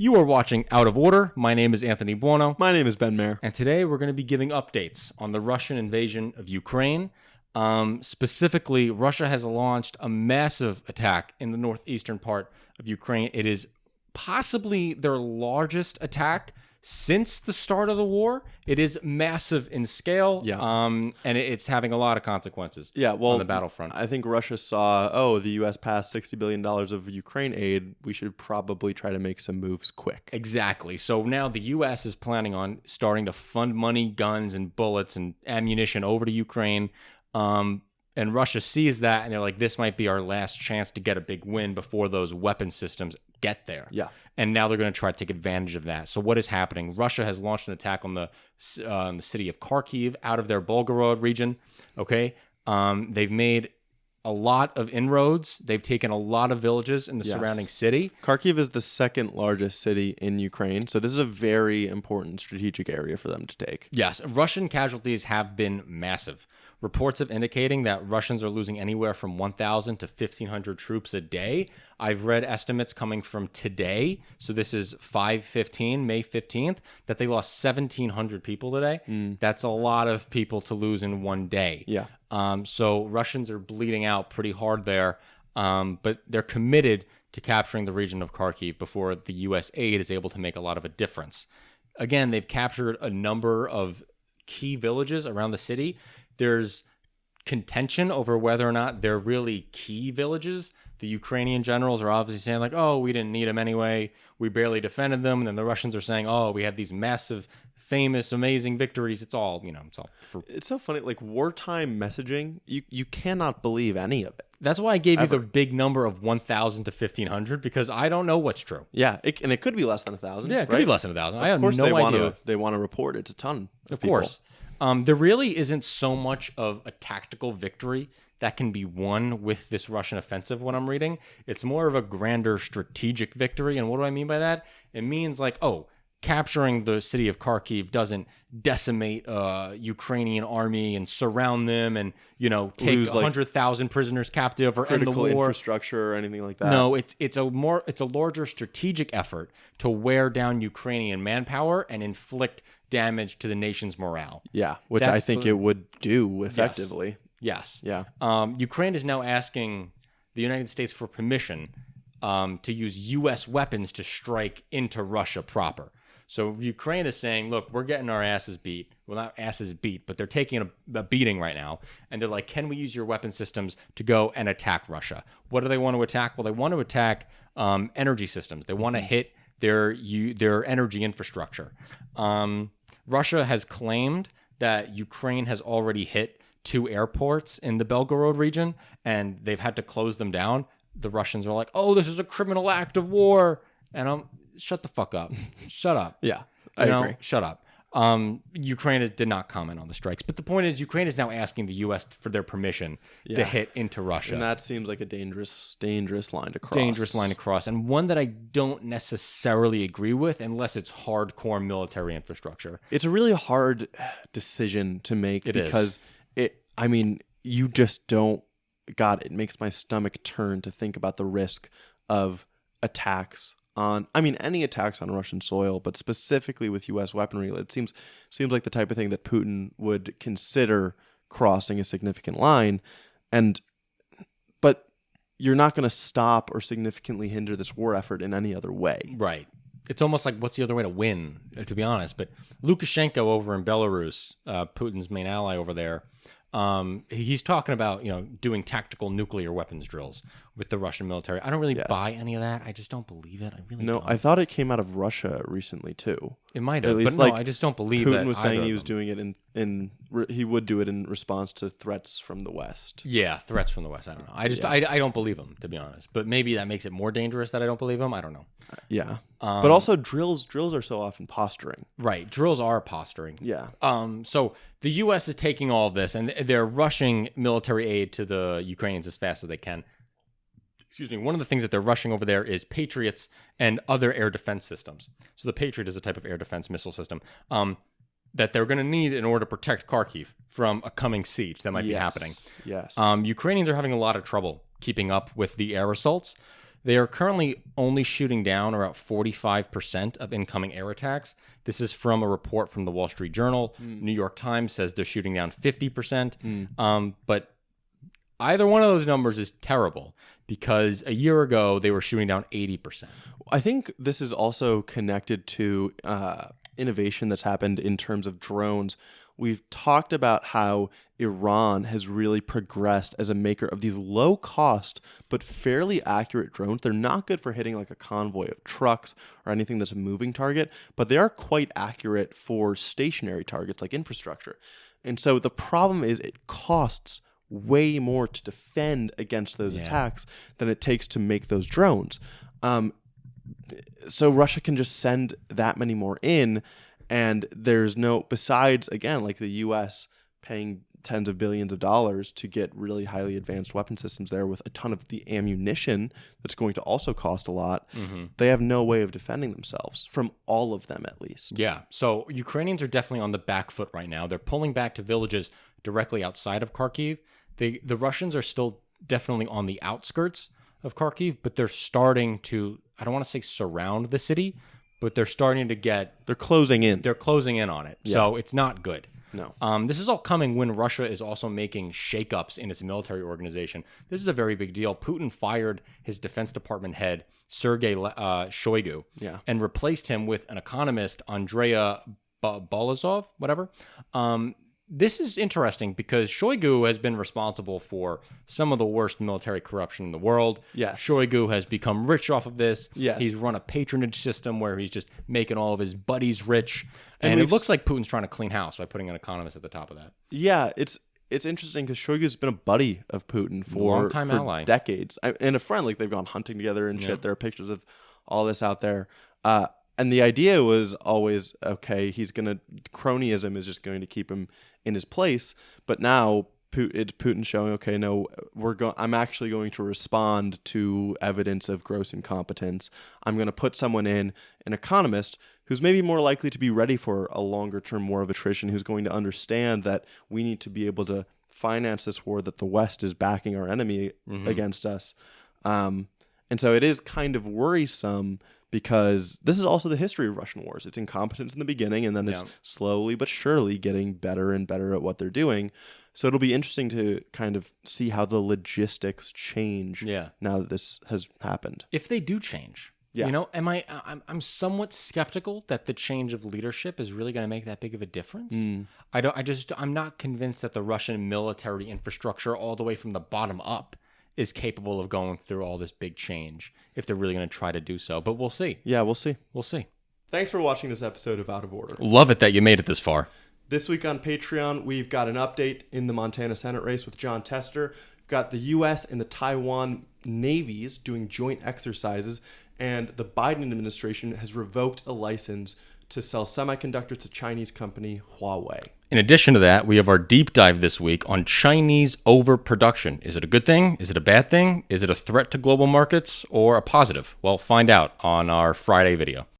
You are watching Out of Order. My name is Anthony Buono. My name is Ben Mayer. And today we're going to be giving updates on the Russian invasion of Ukraine. Specifically, Russia has launched a massive attack in the northeastern part of Ukraine. It is possibly their largest attack since the start of the war. It is massive in scale, and it's having a lot of consequences on the battlefront. I think Russia saw, the U.S. passed $60 billion of Ukraine aid. We should probably try to make some moves quick. Exactly. So now the U.S. is planning on starting to fund money, guns, and bullets and ammunition over to Ukraine. And Russia sees that, and they're like, this might be our last chance to get a big win before those weapon systems get there. Yeah. And now they're going to try to take advantage of that. So what is happening? Russia has launched an attack on the city of Kharkiv out of their Bombards region. Okay. They've made a lot of inroads. They've taken a lot of villages in the surrounding city. Kharkiv is the second largest city in Ukraine. So this is a very important strategic area for them to take. Yes. Russian casualties have been massive. Reports have indicating that Russians are losing anywhere from 1,000 to 1,500 troops a day. I've read estimates coming from today, so this is May 15th, that they lost 1,700 people today. That's a lot of people to lose in one day. Yeah. So Russians are bleeding out pretty hard there, but they're committed to capturing the region of Kharkiv before the U.S. aid is able to make a lot of a difference. Again, they've captured a number of key villages around the city. There's contention over whether or not they're really key villages. The Ukrainian generals are obviously saying like, oh, we didn't need them anyway. We barely defended them. And then the Russians are saying, oh, we had these massive, famous, amazing victories. It's all. It's so funny. Like wartime messaging, you cannot believe any of it. That's why I gave you the big number of 1,000 to 1,500, because I don't know what's true. Yeah, and it could be less than 1,000. Yeah, it could be less than 1,000. I have no idea. They want to report it's a ton of course. There really isn't so much of a tactical victory that can be won with this Russian offensive, what I'm reading. It's more of a grander strategic victory. And what do I mean by that? It means like, capturing the city of Kharkiv doesn't decimate Ukrainian army and surround them and, take 100,000 prisoners captive or end the war. Critical infrastructure or anything like that. No, it's a larger strategic effort to wear down Ukrainian manpower and inflict damage to the nation's morale. Yeah, which I think it would do effectively. Yes. Yeah. Ukraine is now asking the United States for permission to use U.S. weapons to strike into Russia proper. So Ukraine is saying, look, we're getting our asses beat. Well, not asses beat, but they're taking a beating right now. And they're like, can we use your weapon systems to go and attack Russia? What do they want to attack? Well, they want to attack energy systems. They want to hit their energy infrastructure. Russia has claimed that Ukraine has already hit 2 airports in the Belgorod region, and they've had to close them down. The Russians are like, oh, this is a criminal act of war. And shut the fuck up. Shut up. Yeah, I agree. Shut up. Ukraine did not comment on the strikes. But the point is, Ukraine is now asking the U.S. for their permission to hit into Russia. And that seems like a dangerous line to cross. Dangerous line to cross. And one that I don't necessarily agree with unless it's hardcore military infrastructure. It's a really hard decision to make because you just don't... God, it makes my stomach turn to think about the risk of attacks on, any attacks on Russian soil, but specifically with U.S. weaponry. It seems like the type of thing that Putin would consider crossing a significant line, but you're not going to stop or significantly hinder this war effort in any other way. Right. It's almost like, what's the other way to win, to be honest? But Lukashenko over in Belarus, Putin's main ally over there, he's talking about, doing tactical nuclear weapons drills with the Russian military. I don't really buy any of that. I just don't believe it. I really don't. I thought it came out of Russia recently too. It might have, but no, I just don't believe Putin that. Putin was saying he was doing it he would do it in response to threats from the West. Yeah, threats from the West. I don't know. I don't believe him, to be honest. But maybe that makes it more dangerous that I don't believe him. I don't know. Yeah. But also drills are so often posturing. Right. Drills are posturing. Yeah. So the U.S. is taking all of this, and they're rushing military aid to the Ukrainians as fast as they can. Excuse me. One of the things that they're rushing over there is Patriots and other air defense systems. So the Patriot is a type of air defense missile system that they're going to need in order to protect Kharkiv from a coming siege that might be happening. Yes. Ukrainians are having a lot of trouble keeping up with the air assaults. They are currently only shooting down about 45% of incoming air attacks. This is from a report from the Wall Street Journal. New York Times says they're shooting down 50%. But either one of those numbers is terrible because a year ago they were shooting down 80%. I think this is also connected to innovation that's happened in terms of drones. We've talked about how Iran has really progressed as a maker of these low cost but fairly accurate drones. They're not good for hitting like a convoy of trucks or anything that's a moving target, but they are quite accurate for stationary targets like infrastructure. And so the problem is it costs way more to defend against those attacks than it takes to make those drones. So Russia can just send that many more in, and there's no, besides, again, like the U.S. paying tens of billions of dollars to get really highly advanced weapon systems there with a ton of the ammunition that's going to also cost a lot. They have no way of defending themselves from all of them, at least. Yeah. So Ukrainians are definitely on the back foot right now. They're pulling back to villages directly outside of Kharkiv. The Russians are still definitely on the outskirts of Kharkiv, but they're starting to, I don't want to say surround the city, but they're starting to get... They're closing in. They're closing in on it. Yeah. So it's not good. No. This is all coming when Russia is also making shakeups in its military organization. This is a very big deal. Putin fired his Defense Department head, Sergei Shoigu, and replaced him with an economist, Andrea Bolazov, whatever. This is interesting because Shoigu has been responsible for some of the worst military corruption in the world. Yes. Shoigu has become rich off of this. Yes. He's run a patronage system where he's just making all of his buddies rich. And it looks like Putin's trying to clean house by putting an economist at the top of that. Yeah, it's interesting because Shoigu's been a buddy of Putin for ally. decades. And a friend. Like, they've gone hunting together and shit. There are pictures of all this out there. And the idea was always, okay, cronyism is just going to keep him in his place. But now it's Putin showing, okay, no, I'm actually going to respond to evidence of gross incompetence. I'm going to put someone in, an economist, who's maybe more likely to be ready for a longer term war of attrition, who's going to understand that we need to be able to finance this war, that the West is backing our enemy against us. And so it is kind of worrisome, because this is also the history of Russian wars. It's incompetence in the beginning, and then it's slowly but surely getting better and better at what they're doing. So it'll be interesting to kind of see how the logistics change now that this has happened. If they do change. Yeah. You know, I'm somewhat skeptical that the change of leadership is really going to make that big of a difference. I'm not convinced that the Russian military infrastructure all the way from the bottom up is capable of going through all this big change if they're really going to try to do so. But we'll see. Yeah, we'll see. We'll see. Thanks for watching this episode of Out of Order. Love it that you made it this far. This week on Patreon, we've got an update in the Montana Senate race with John Tester. We've got the U.S. and the Taiwan navies doing joint exercises, and the Biden administration has revoked a license to sell semiconductors to Chinese company Huawei. In addition to that, we have our deep dive this week on Chinese overproduction. Is it a good thing? Is it a bad thing? Is it a threat to global markets or a positive? Well, find out on our Friday video.